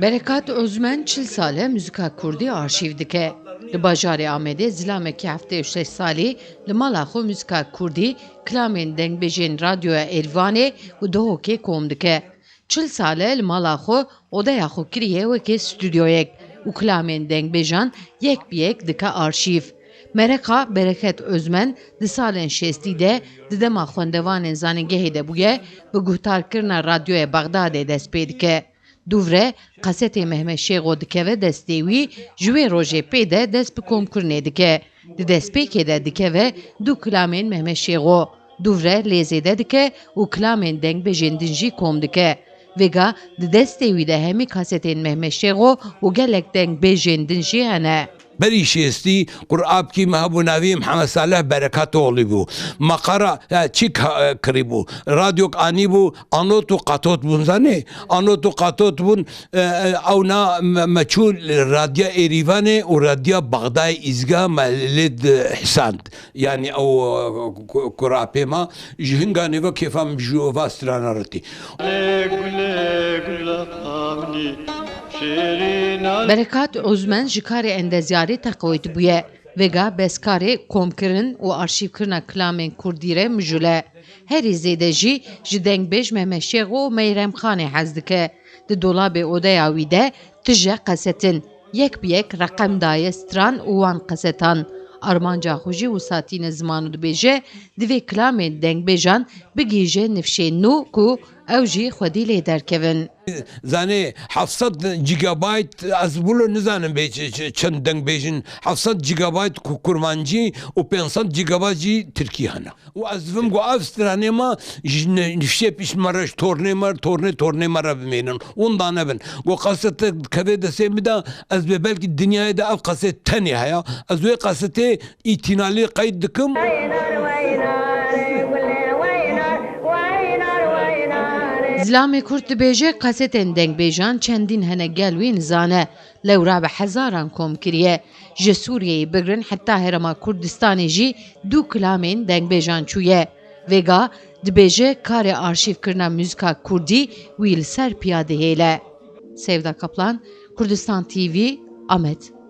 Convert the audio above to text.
Berekat Özmen 40 sale müzika Kurdî arşîv dike. Li bajarê Amedê zilamekî heftê şeş salî li mala xwe müzika Kurdî kilamên dengbêjên radyoya Êrîvanê û dihokê kom dike. 40 sale li mala xwe odeya xwe kiriye wekî stûdyoyek û kilamên dengbêjan yek bi yek dike arşîv. Mereka Bereket Özmen di salên şêstî de di dema xwendevanên zanîngehê de bûye bi guhdarkirina radyoya Bexdadê dest pê dike. Duvre, kasetê Mehmet Şêxo dikeve destê wî ji wê rojê pê de dest bi komkirinê dike. Di destpêkê de dikeve du kilamên Mehmet Şêxo. Duvre lêzê de dike û kilamên dengbêjên din jî kom dike. Vêga di destê wî de hemî kasetên Mehmet Şêxo û gelek dengbêjên din jî hene. بری شستی قرآب کی محبو نوی محمد صالح برکت اولی بو مقرا چی کری بو رادیو آنی بو آنو تو قطوت بون زنه آنو تو قطوت بون اونا مچول رادیو ایریوانه و رادیو بغداد ازگا ملد حساند یعنی او قرآبی ما جهنگانی و کیفام جو واستران رتی Berekat Özmen ji karê endezyarî teqewît bûye. Vêga bezkarê komkirin û arşîvkirina kilamên Kurdî re mijûle. Herî zêde jî ji dengbêj Mehmet Şêxo û Meyremxanê hez dike. Di dolabê odeya wî de tije qesetin. Yek bi yek reqem daye stran û wan qesetan. Armanca xwe jî wisatîne ziman û dibêje divê kilamên dengbêjan bigîje nifşên nû ku ew jî xwedî lê derkevin. زنی 700 جیگابایت از بولو نزانم به چند دنگ بیشن 700 جیگابایت کرمانجی و 500 جیگابایت جی ترکیه هنه و از فهم گو افسترانه ما نفشه پیش مرش تورنه مرا بمینن اون دانه بن گو قصت کبه دسته میده از به بلکه دنیای ده اف قصت تنی هیا از وی قصت ایتینالی قید دکم Zilamê Kurd dibêje kasetên dengbêjan çendîn hene gel wî nizane. Lewra bi hezaran kom kiriye. Ji Sûriyeyê bigirin heta Herêma Kurdistanê jî du kilamên dengbêjan çûye. Vêga dibêje karê arşîvkirina müzika Kurdî wî li ser piyadehê le. Sevda Kaplan, Kurdistan TV, Amed.